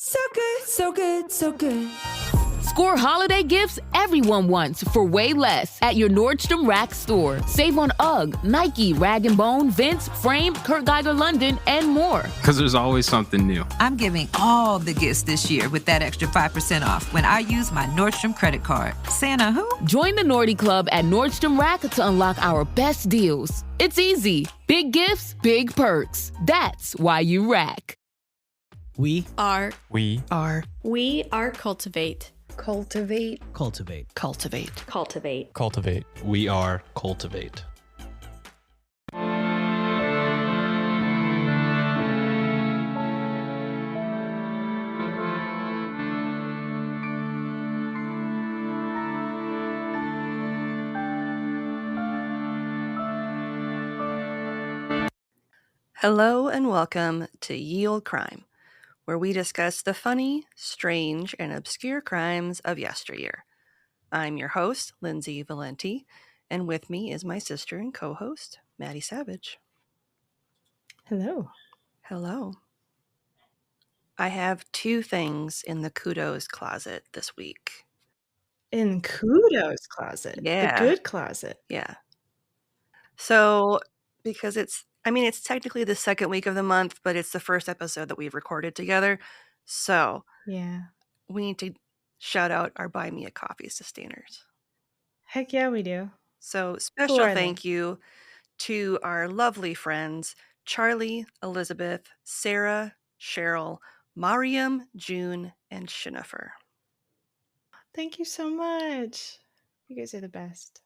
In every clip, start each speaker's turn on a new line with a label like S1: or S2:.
S1: So good, so good, so good.
S2: Score holiday gifts everyone wants for way less at your Nordstrom Rack store. Save on UGG, Nike, Rag & Bone, Vince, Frame, Kurt Geiger London, and more.
S3: Because there's always something new.
S4: I'm giving all the gifts this year with that extra 5% off when I use my Nordstrom credit card. Santa who?
S2: Join the Nordy Club at Nordstrom Rack to unlock our best deals. It's easy. Big gifts, big perks. That's why you rack.
S5: We
S6: are
S7: Cultivate.
S5: cultivate.
S8: We are Cultivate.
S9: Hello and welcome to Ye Olde Crime, where we discuss the funny, strange, and obscure crimes of yesteryear. I'm your host, Lindsay Valenti, and with me is my sister and co-host, Maddie Savage.
S7: Hello.
S9: Hello. I have two things in the kudos closet this week.
S7: In Kudos closet.
S9: Yeah.
S7: The good closet.
S9: Yeah. So, because it's technically the second week of the month, but it's the first episode that we've recorded together. So,
S7: Yeah.
S9: we need to shout out our Buy Me a Coffee sustainers.
S7: Heck yeah, we do.
S9: So,
S7: Who
S9: special
S7: are they?
S9: thank you to our lovely friends, Charlie, Elizabeth, Sarah, Cheryl, Mariam, June, and Shinifer.
S7: Thank you so much. You guys are the best.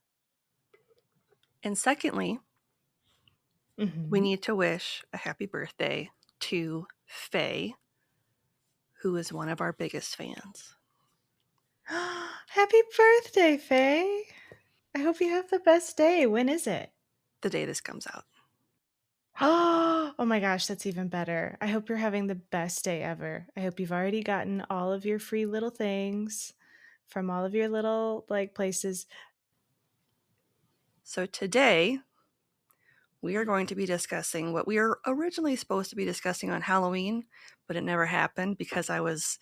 S9: And secondly,
S7: Mhm.
S9: we need to wish a happy birthday to Faye, who is one of our biggest fans.
S7: Happy birthday, Faye. I hope you have the best day. When is it?
S9: The day this comes out.
S7: Oh my gosh, that's even better. I hope you're having the best day ever. I hope you've already gotten all of your free little things from all of your little places.
S9: So today, we are going to be discussing what we were originally supposed to be discussing on Halloween, but it never happened because I was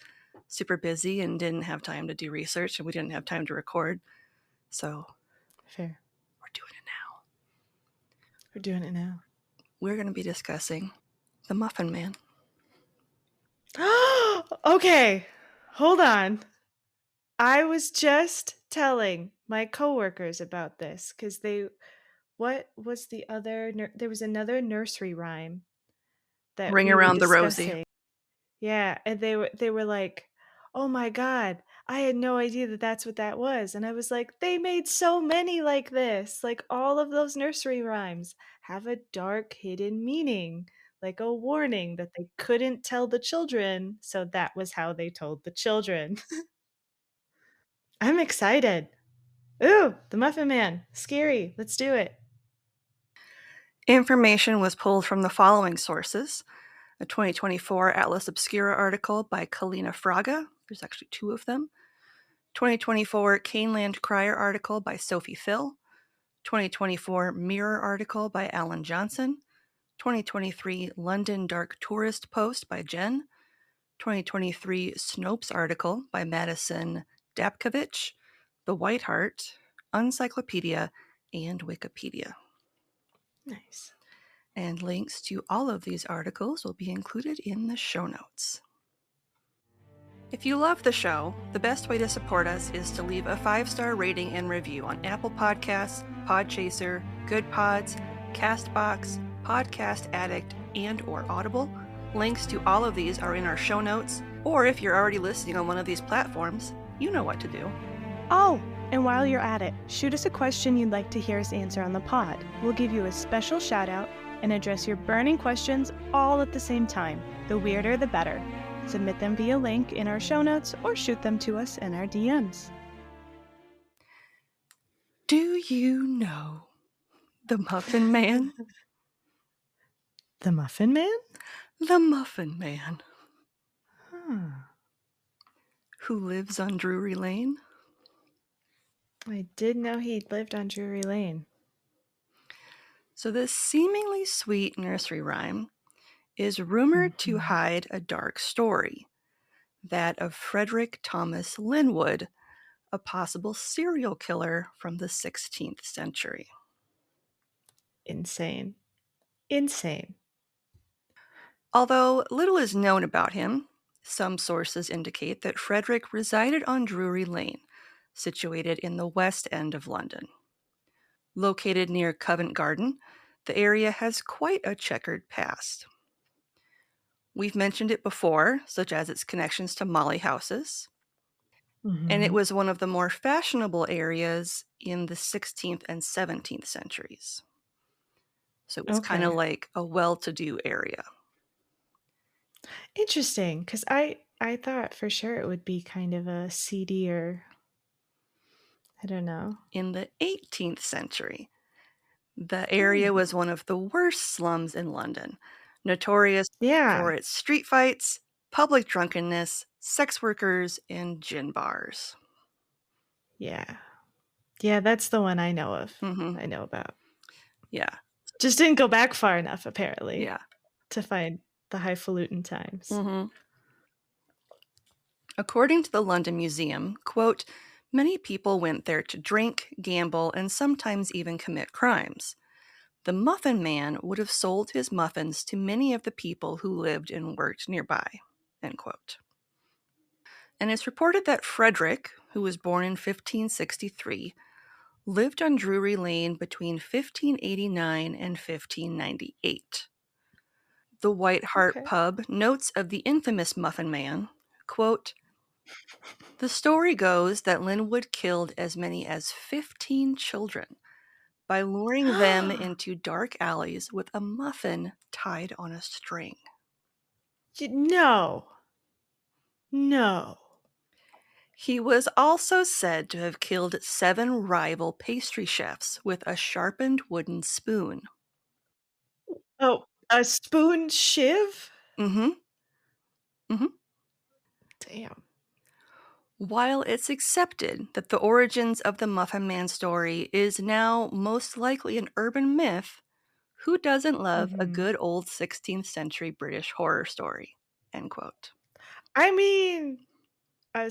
S9: super busy and didn't have time to do research, and we didn't have time to record. So
S7: Fair.
S9: we're doing it now.
S7: We're doing it now.
S9: We're going to be discussing the Muffin Man.
S7: Okay, hold on. I was just telling my coworkers about this because what was the other? There was another nursery rhyme that
S9: Ring
S7: we were
S9: Around the Rosie.
S7: discussing. Yeah, and they were like, "Oh my God, I had no idea that that's what that was." And I was like, "They made so many like this. Like all of those nursery rhymes have a dark hidden meaning, like a warning that they couldn't tell the children, so that was how they told the children." I'm excited. Ooh, the Muffin Man. Scary. Let's do it.
S9: Information was pulled from the following sources: a 2024 Atlas Obscura article by Kalina Fraga. There's actually two of them. 2024 Caneland Crier article by Sophie Phil. 2024 Mirror article by Alan Johnson. 2023 London Dark Tourist post by Jen. 2023 Snopes article by Madison Dapkovich. The White Heart, Uncyclopedia, and Wikipedia.
S7: Nice.
S9: And links to all of these articles will be included in the show notes. If you love the show, the best way to support us is to leave a 5-star rating and review on Apple Podcasts, Podchaser, Good Pods, CastBox, Podcast Addict, and or Audible. Links to all of these are in our show notes, or if you're already listening on one of these platforms, you know what to do.
S10: Oh, and while you're at it, shoot us a question you'd like to hear us answer on the pod. We'll give you a special shout out and address your burning questions all at the same time. The weirder, the better. Submit them via link in our show notes or shoot them to us in our DMs.
S9: Do you know the Muffin Man?
S7: The Muffin Man?
S9: The Muffin Man.
S7: Huh.
S9: Who lives on Drury Lane?
S7: I did know he lived on Drury Lane.
S9: So this seemingly sweet nursery rhyme is rumored to hide a dark story. that of Frederick Thomas Linwood, a possible serial killer from the 16th century.
S7: Insane. Insane.
S9: Although little is known about him, some sources indicate that Frederick resided on Drury Lane, situated in the West End of London. Located near Covent Garden, the area has quite a checkered past. We've mentioned it before, such as its connections to molly houses, and it was one of the more fashionable areas in the 16th and 17th centuries. So it was kind of
S7: Okay.
S9: like a well-to-do area.
S7: Interesting, because I thought for sure it would be kind of a seedier, I don't know.
S9: In the 18th century, the area was one of the worst slums in London, notorious
S7: Yeah.
S9: for its street fights, public drunkenness, sex workers, and gin bars.
S7: Yeah. Yeah, that's the one I know of.
S9: Mhm.
S7: I know about.
S9: Yeah.
S7: Just didn't go back far enough, apparently,
S9: Yeah.
S7: to find the highfalutin times.
S9: Mhm. According to the London Museum, quote, many people went there to drink, gamble, and sometimes even commit crimes. The Muffin Man would have sold his muffins to many of the people who lived and worked nearby, end quote. And it's reported that Frederick, who was born in 1563, lived on Drury Lane between 1589 and 1598. The White Hart
S7: Okay.
S9: pub notes of the infamous Muffin Man, quote, the story goes that Linwood killed as many as 15 children by luring them into dark alleys with a muffin tied on a string.
S7: No. No.
S9: He was also said to have killed 7 rival pastry chefs with a sharpened wooden spoon.
S7: Oh, a spoon shiv?
S9: Mm-hmm. Mm-hmm.
S7: Damn.
S9: While it's accepted that the origins of the Muffin Man story is now most likely an urban myth, who doesn't love a good old 16th century British horror story? End quote.
S7: I mean, a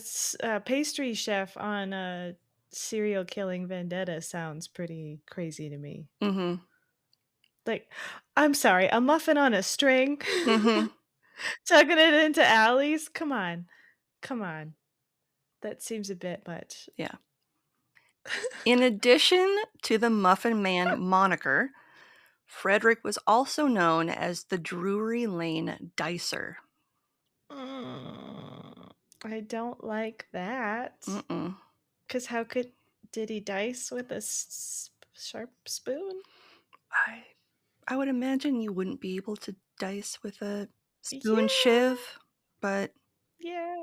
S7: pastry chef on a serial killing vendetta sounds pretty crazy to me.
S9: Mm-hmm.
S7: Like, I'm sorry, a muffin on a string?
S9: Mm-hmm.
S7: Tugging it into alleys? Come on. Come on. That seems a bit much.
S9: Yeah. In addition to the Muffin Man moniker, Frederick was also known as the Drury Lane Dicer.
S7: I don't like that.
S9: Mm-mm.
S7: Because did he dice with a sharp spoon?
S9: I would imagine you wouldn't be able to dice with a spoon shiv, but
S7: yeah.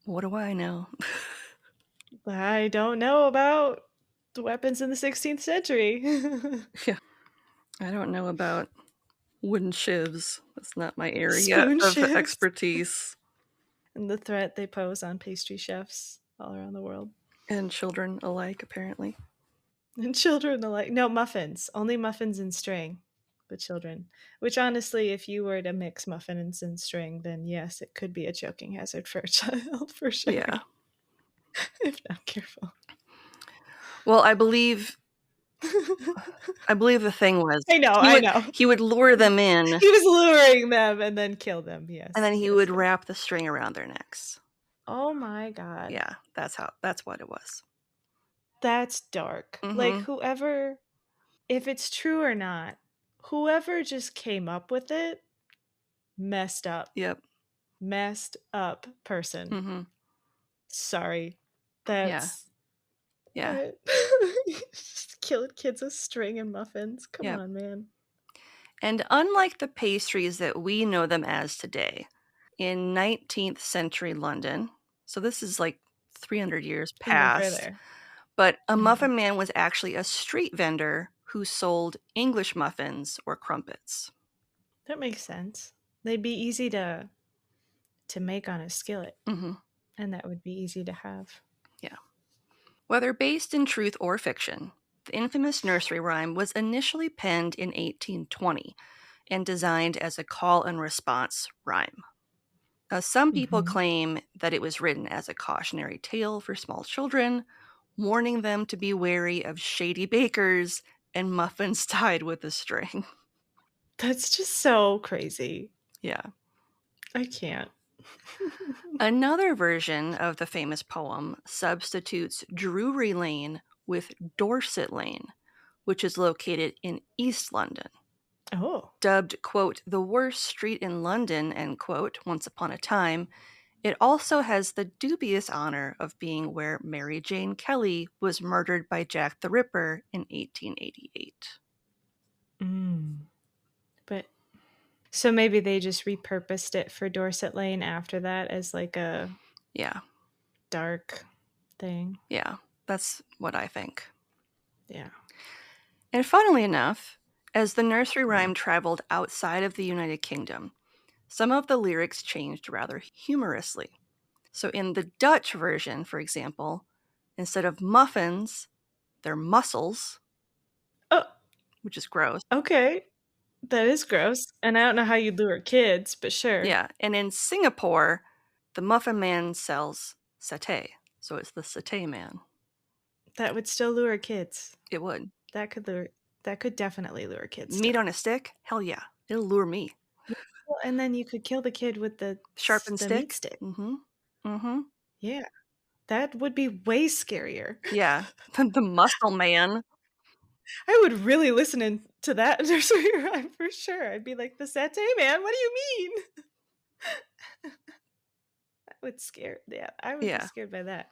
S9: what do I know?
S7: I don't know about the weapons in the 16th century.
S9: Yeah. I don't know about wooden shivs. That's not my area
S7: Spoon
S9: of
S7: shivs.
S9: expertise.
S7: And the threat they pose on pastry chefs all around the world.
S9: And children alike, apparently.
S7: And children alike. No, muffins. Only muffins and string with children. Which honestly, if you were to mix muffins and string, then yes, it could be a choking hazard for a child, for sure.
S9: Yeah.
S7: If not careful.
S9: Well, I believe the thing was
S7: I know.
S9: He would lure them in.
S7: He was luring them and then kill them, yes.
S9: And then he would wrap the string around their necks.
S7: Oh my god.
S9: Yeah, that's what it was.
S7: That's dark. Like whoever, if it's true or not, whoever just came up with it, messed up.
S9: Yep.
S7: Messed up person.
S9: Mm-hmm.
S7: Sorry. That's...
S9: Yeah.
S7: Just killing kids with string and muffins. Come on, man.
S9: And unlike the pastries that we know them as today, in 19th century London, so this is like 300 years past, but a Muffin Man was actually a street vendor who sold English muffins or crumpets.
S7: That makes sense. They'd be easy to make on a skillet.
S9: Mm-hmm.
S7: And that would be easy to have.
S9: Yeah. Whether based in truth or fiction, the infamous nursery rhyme was initially penned in 1820 and designed as a call and response rhyme. Some people
S7: Mhm.
S9: claim that it was written as a cautionary tale for small children, warning them to be wary of shady bakers and muffins tied with a string.
S7: That's just so crazy.
S9: Yeah.
S7: I can't.
S9: Another version of the famous poem substitutes Drury Lane with Dorset Lane, which is located in East London.
S7: Oh.
S9: Dubbed, quote, the worst street in London, end quote, once upon a time, it also has the dubious honor of being where Mary Jane Kelly was murdered by Jack the Ripper in 1888.
S7: But so maybe they just repurposed it for Dorset Lane after that as like a
S9: Yeah.
S7: dark thing.
S9: Yeah, that's what I think.
S7: Yeah.
S9: And funnily enough, as the nursery rhyme traveled outside of the United Kingdom, some of the lyrics changed rather humorously. So in the Dutch version, for example, instead of muffins, they're mussels,
S7: Oh,
S9: which is gross.
S7: okay. That is gross. And I don't know how you lure kids, but sure.
S9: Yeah, and in Singapore, the Muffin Man sells satay, so it's the satay man.
S7: That would still lure kids.
S9: It would.
S7: That could definitely lure kids.
S9: Meat
S7: still.
S9: on a stick? Hell yeah. It'll lure me.
S7: Well, and then you could kill the kid with the
S9: Sharpened
S7: the
S9: stick?
S7: meat stick.
S9: Mm-hmm. Mm-hmm.
S7: Yeah. That would be way scarier.
S9: Yeah. The muscle man.
S7: I would really listen to that nursery rhyme for sure. I'd be like, the satay man, what do you mean? That would scare. Yeah, I would be
S9: Yeah.
S7: scared by that.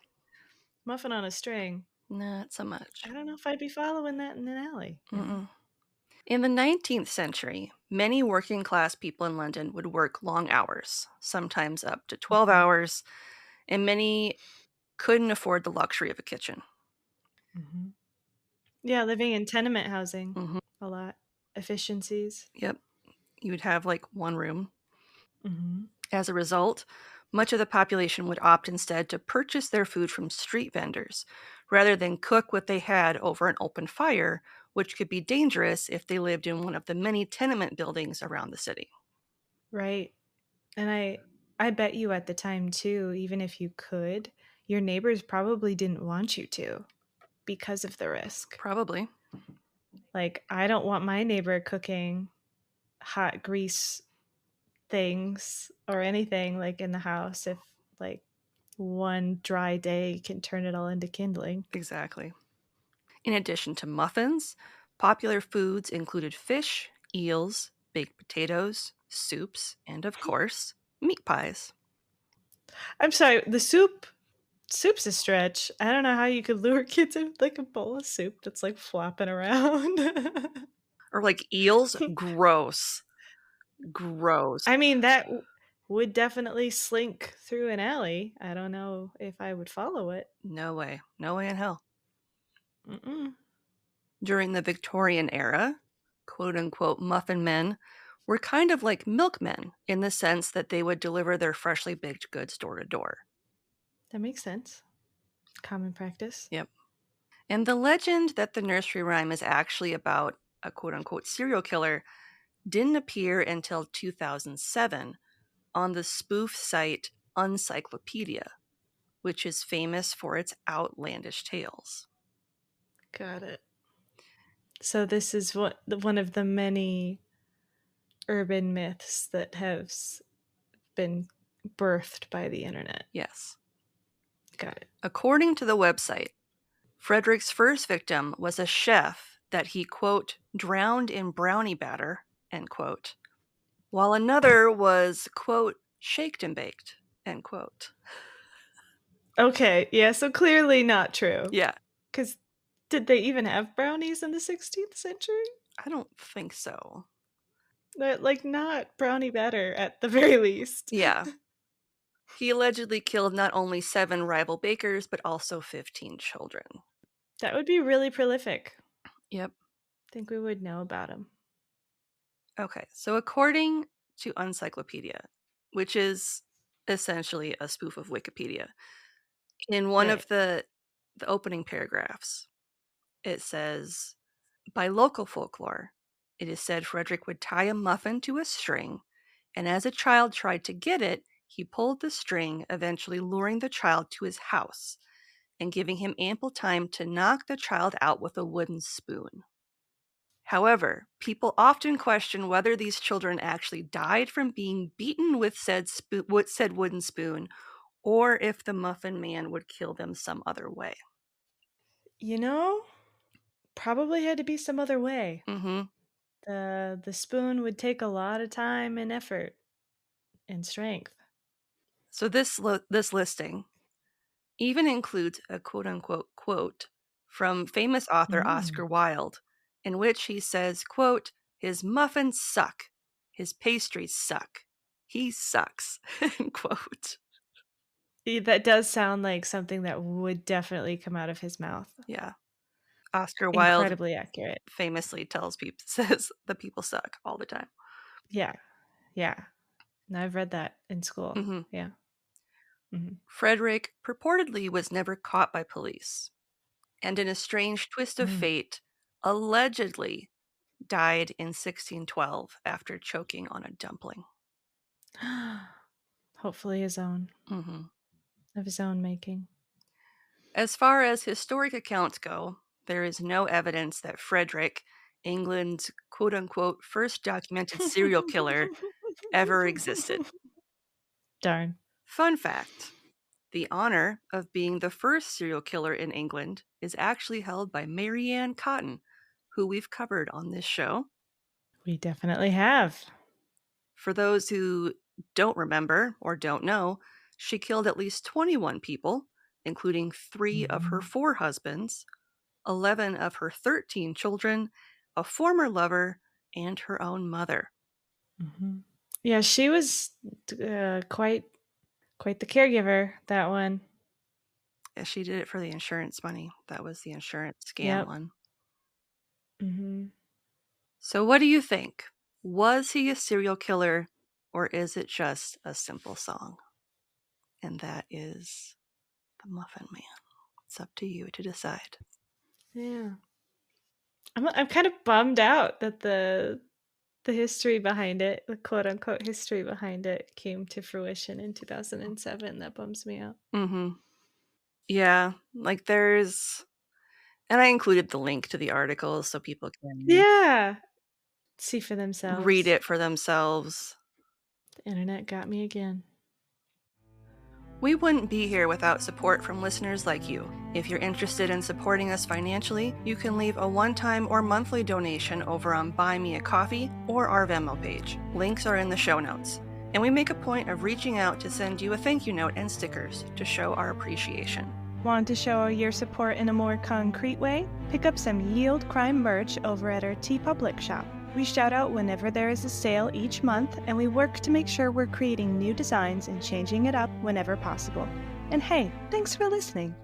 S7: Muffin on a string.
S9: Not so much.
S7: I don't know if I'd be following that in an alley.
S9: Mm-mm. In the 19th century, many working class people in London would work long hours, sometimes up to 12 hours, and many couldn't afford the luxury of a kitchen.
S7: Yeah, living in tenement housing.
S9: Mhm.
S7: A lot. Efficiencies.
S9: Yep. You would have like one room.
S7: Mm-hmm.
S9: As a result, much of the population would opt instead to purchase their food from street vendors rather than cook what they had over an open fire, which could be dangerous if they lived in one of the many tenement buildings around the city.
S7: Right. And I bet you at the time too, even if you could, your neighbors probably didn't want you to because of the risk.
S9: Probably.
S7: Like, I don't want my neighbor cooking hot grease things or anything like in the house if like one dry day can turn it all into kindling.
S9: Exactly. In addition to muffins, popular foods included fish, eels, baked potatoes, soups, and of course, meat pies.
S7: I'm sorry, soup's a stretch. I don't know how you could lure kids in like a bowl of soup that's like flopping around.
S9: Or like eels, gross. Gross.
S7: I mean, that would definitely slink through an alley. I don't know if I would follow it.
S9: No way. No way in hell.
S7: Mm-mm.
S9: During the Victorian era, quote unquote muffin men were kind of like milkmen in the sense that they would deliver their freshly baked goods door to door.
S7: That makes sense. Common practice.
S9: Yep. And the legend that the nursery rhyme is actually about a quote unquote serial killer didn't appear until 2007 on the spoof site Uncyclopedia, which is famous for its outlandish tales.
S7: Got it. So this is one of the many urban myths that have been birthed by the internet.
S9: Yes.
S7: Got it.
S9: According to the website, Frederick's first victim was a chef that he, quote, drowned in brownie batter, end quote, while another was, quote, shaked and baked, end quote.
S7: Okay, yeah, so clearly not true.
S9: Yeah.
S7: Because did they even have brownies in the 16th century?
S9: I don't think so.
S7: Like, not brownie batter at the very least.
S9: Yeah. He allegedly killed not only 7 rival bakers, but also 15 children.
S7: That would be really prolific.
S9: Yep.
S7: I think we would know about him.
S9: Okay, so according to Uncyclopedia, which is essentially a spoof of Wikipedia, in one of the opening paragraphs, it says, by local folklore, it is said Frederick would tie a muffin to a string, and as a child tried to get it, he pulled the string, eventually luring the child to his house and giving him ample time to knock the child out with a wooden spoon. However, people often question whether these children actually died from being beaten with said wooden spoon, or if the Muffin Man would kill them some other way.
S7: You know, probably had to be some other way.
S9: Mm-hmm.
S7: The spoon would take a lot of time and effort and strength.
S9: So this listing even includes a quote-unquote quote from famous author Oscar Wilde, in which he says, quote, "His muffins suck. His pastries suck. He sucks," end quote.
S7: That does sound like something that would definitely come out of his mouth.
S9: Yeah. Oscar Wilde
S7: Incredibly accurate.
S9: famously says the people suck all the time.
S7: Yeah. Yeah. And I've read that in school.
S9: Mm-hmm.
S7: Yeah. Mm-hmm.
S9: Frederick purportedly was never caught by police, and in a strange twist of fate, allegedly died in 1612 after choking on a dumpling.
S7: Hopefully his own.
S9: Mm-hmm.
S7: Of his own making.
S9: As far as historic accounts go, there is no evidence that Frederick, England's quote-unquote first documented serial killer, ever existed.
S7: Darn.
S9: Fun fact, the honor of being the first serial killer in England is actually held by Mary Ann Cotton, who we've covered on this show.
S7: We definitely have.
S9: For those who don't remember or don't know, she killed at least 21 people, including 3 of her 4 husbands, 11 of her 13 children, a former lover, and her own mother.
S7: Mm-hmm. Yeah, she was quite the caregiver, that one.
S9: Yeah, she did it for the insurance money. That was the insurance scam one.
S7: Mm-hmm.
S9: So what do you think? Was he a serial killer, or is it just a simple song? And that is the Muffin Man. It's up to you to decide.
S7: Yeah. I'm kind of bummed out that the history behind it, the quote unquote history behind it, came to fruition in 2007. That bums me out.
S9: Mm-hmm. Yeah, like there's, and I included the link to the article so people can
S7: See for themselves.
S9: read it for themselves.
S7: The internet got me again.
S9: We wouldn't be here without support from listeners like you. If you're interested in supporting us financially, you can leave a one-time or monthly donation over on Buy Me a Coffee or our Venmo page. Links are in the show notes. And we make a point of reaching out to send you a thank you note and stickers to show our appreciation.
S10: Want to show your support in a more concrete way? Pick up some Yield Crime merch over at our TeePublic shop. We shout out whenever there is a sale each month, and we work to make sure we're creating new designs and changing it up whenever possible. And hey, thanks for listening.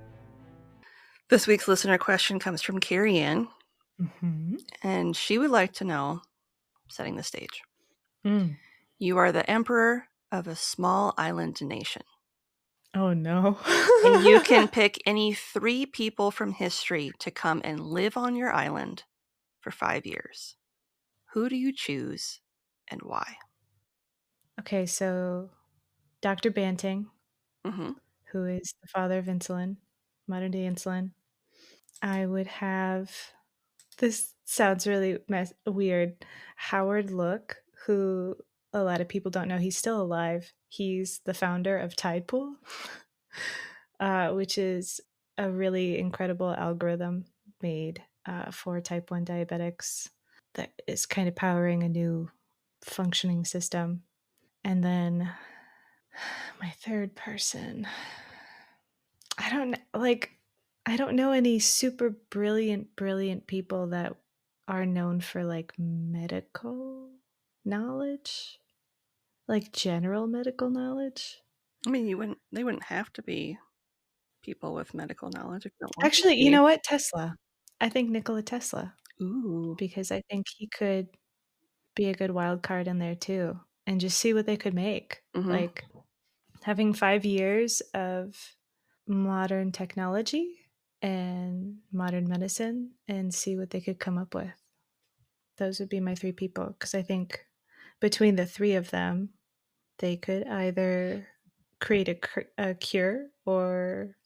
S9: This week's listener question comes from Carrie Ann,
S7: Mm-hmm.
S9: and she would like to know, setting the stage, you are the emperor of a small island nation.
S7: Oh no.
S9: And you can pick any 3 people from history to come and live on your island for 5 years. Who do you choose and why?
S7: Okay, so Dr. Banting,
S9: Mm-hmm.
S7: who is the father of insulin, modern day insulin. I would have, this sounds really weird, Howard Look, who a lot of people don't know he's still alive. He's the founder of Tide Pool, which is a really incredible algorithm made for type 1 diabetics that is kind of powering a new functioning system. And then my third person, I don't know any super brilliant people that are known for like medical knowledge, like general medical knowledge.
S9: I mean, they wouldn't have to be people with medical knowledge if you don't want
S7: Actually,
S9: to be.
S7: you know what? Tesla. I think Nikola Tesla.
S9: Ooh.
S7: Because I think he could be a good wild card in there too, and just see what they could make.
S9: Mm-hmm.
S7: Like having 5 years of modern technology and modern medicine and see what they could come up with. Those would be my 3 people, because I think between the 3 of them, they could either create a cure or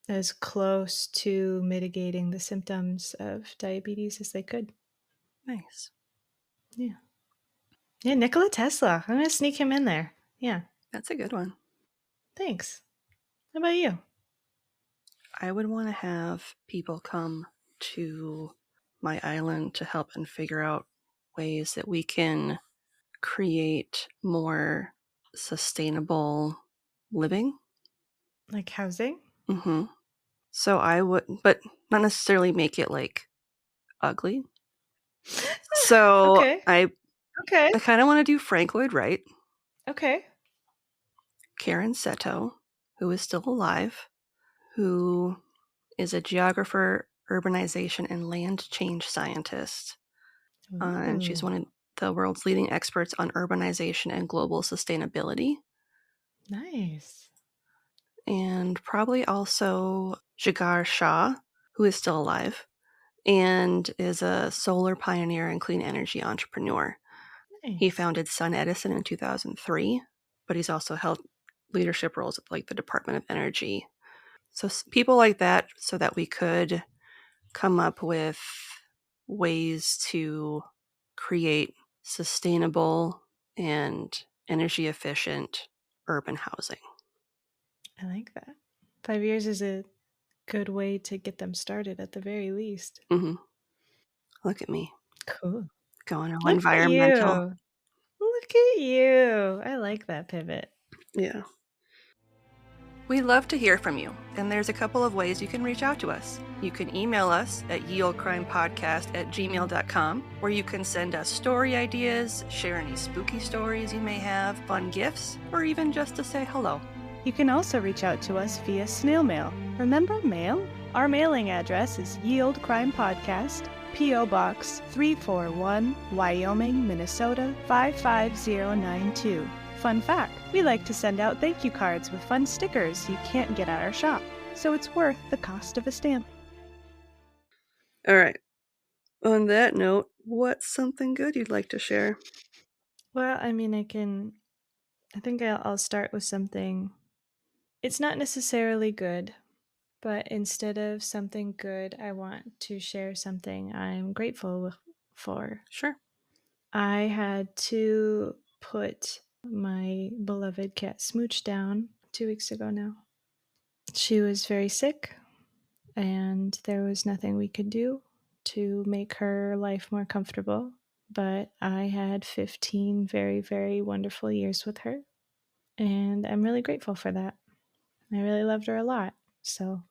S7: as close to mitigating the symptoms of diabetes as they could.
S9: Nice.
S7: Yeah. Yeah, Nikola Tesla. I'm going to sneak him in there. Yeah.
S9: That's a good one.
S7: Thanks. How about you?
S9: I would want to have people come to my island to help and figure out ways that we can create more sustainable living.
S7: Like housing?
S9: Mm-hmm. So I would, but not necessarily make it like ugly. So
S7: Okay.
S9: I
S7: Okay.
S9: kind of want to do Frank Lloyd Wright,
S7: Okay.
S9: Karen Seto, who is still alive, who is a geographer, urbanization, and land change scientist. And she's
S7: Ooh.
S9: one of the world's leading experts on urbanization and global sustainability.
S7: Nice.
S9: And probably also Jigar Shah, who is still alive and is a solar pioneer and clean energy entrepreneur.
S7: Nice.
S9: He founded Sun Edison in 2003, but he's also held leadership roles at like the Department of Energy. So people like that, so that we could come up with ways to create sustainable and energy efficient urban housing.
S7: I like that. 5 years is a good way to get them started at the very least.
S9: Mm-hmm. Look at me.
S7: Cool.
S9: Going all
S7: Look
S9: environmental.
S7: at you. Look at you. I like that pivot.
S9: Yeah. We'd love to hear from you, and there's a couple of ways you can reach out to us. You can email us at yeoldecrimepodcast@gmail.com, where you can send us story ideas, share any spooky stories you may have, fun gifts, or even just to say hello.
S10: You can also reach out to us via snail mail. Remember mail? Our mailing address is Ye Olde Crime Podcast, P.O. Box 341, Wyoming, Minnesota 55092. Fun fact, we like to send out thank you cards with fun stickers you can't get at our shop, so it's worth the cost of a stamp.
S9: All right. On that note, what's something good you'd like to share?
S7: Well, I mean, I think I'll start with something. It's not necessarily good, but instead of something good, I want to share something I'm grateful for.
S9: Sure.
S7: I had to put my beloved cat Smooch down 2 weeks ago now. She was very sick, and there was nothing we could do to make her life more comfortable. But I had 15 very, very wonderful years with her, and I'm really grateful for that. I really loved her a lot. So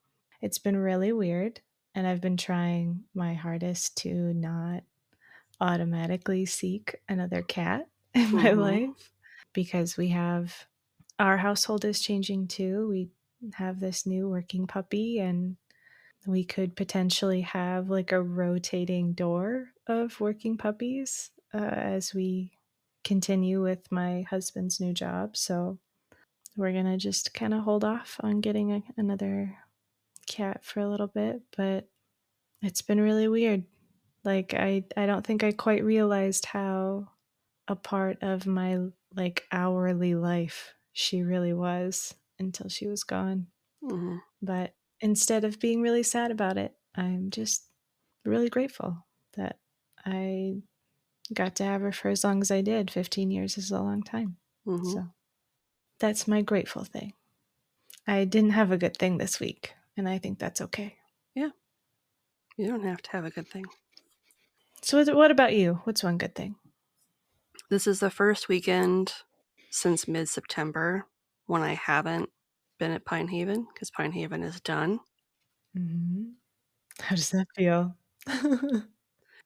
S7: it's been really weird, and I've been trying my hardest to not automatically seek another cat in my life, because our household is changing too. We have this new working puppy, and we could potentially have like a rotating door of working puppies as we continue with my husband's new job. So we're going to just kind of hold off on getting another cat for a little bit, but it's been really weird. Like I don't think I quite realized how a part of my like hourly life she really was until she was gone.
S9: Mm-hmm.
S7: But instead of being really sad about it, I'm just really grateful that I got to have her for as long as I did. 15 years is a long time.
S9: Mm-hmm.
S7: So that's my grateful thing. I didn't have a good thing this week, and I think that's okay.
S9: Yeah. You don't have to have a good thing.
S7: So what about you? What's one good thing?
S9: This is the first weekend since mid-September when I haven't been at Pine Haven, because Pine Haven is done.
S7: Mm-hmm. How does that feel?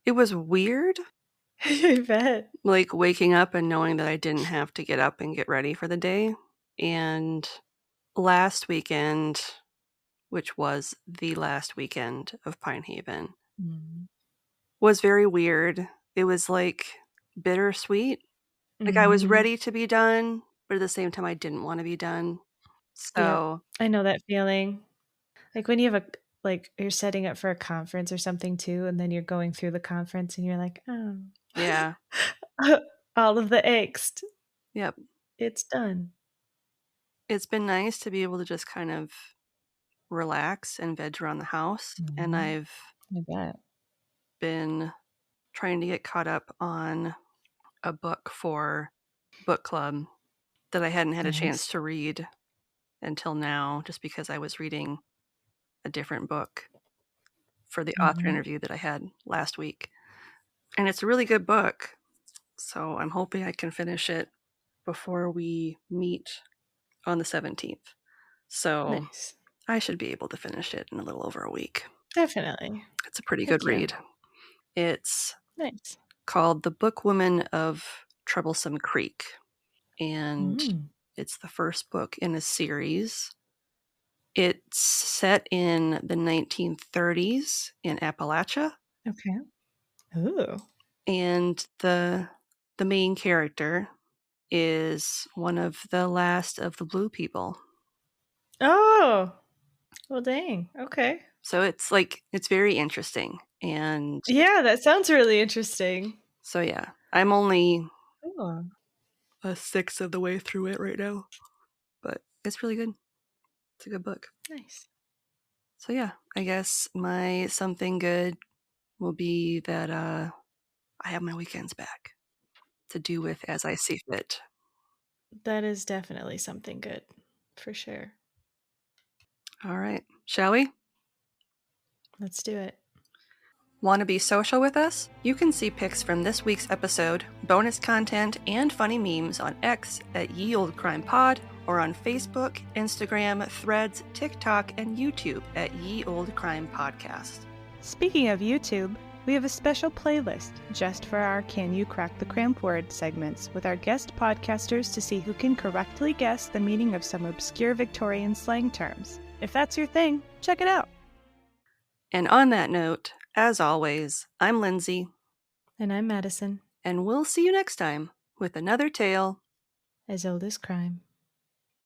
S9: It was weird.
S7: I bet.
S9: Like waking up and knowing that I didn't have to get up and get ready for the day. And last weekend, which was the last weekend of Pine Haven, was very weird. It was like bittersweet. Like I was ready to be done, but at the same time I didn't want to be done. So
S7: I know that feeling. Like when you have you're setting up for a conference or something too, and then you're going through the conference and you're like, oh.
S9: yeah.
S7: All of the angst.
S9: Yep.
S7: It's done.
S9: it's been nice to be able to just kind of relax and veg around the house. And I've
S7: I bet.
S9: been trying to get caught up on a book for book club that I hadn't had a chance
S7: Nice.
S9: to read until now, just because I was reading a different book for the author interview that I had last week. And it's a really good book. So I'm hoping I can finish it before we meet on the 17th. So
S7: Nice.
S9: I should be able to finish it in a little over a week.
S7: Definitely.
S9: It's a pretty
S7: Heck
S9: good
S7: yeah.
S9: read. It's
S7: Nice.
S9: called The Bookwoman of Troublesome Creek. And it's the first book in a series. It's set in the 1930s in Appalachia.
S7: Okay. Ooh.
S9: And the main character is one of the last of the Blue people.
S7: Oh. Well, dang. Okay.
S9: So it's very interesting. And
S7: Yeah, that sounds really interesting.
S9: so yeah, I'm only
S7: Cool.
S9: a sixth of the way through it right now. But it's really good. It's a good book.
S7: Nice.
S9: So yeah, I guess my something good will be that I have my weekends back to do with as I see fit.
S7: That is definitely something good, for sure.
S9: All right, shall we?
S7: Let's do it.
S9: Want to be social with us? You can see pics from this week's episode, bonus content, and funny memes on X at Ye Olde Crime Pod, or on Facebook, Instagram, Threads, TikTok, and YouTube at Ye Olde Crime Podcast.
S10: Speaking of YouTube, we have a special playlist just for our Can You Crack the Cramp Word segments with our guest podcasters to see who can correctly guess the meaning of some obscure Victorian slang terms. If that's your thing, check it out.
S9: And on that note, as always, I'm Lindsay.
S7: And I'm Madison.
S9: And we'll see you next time with another tale
S7: As old as crime.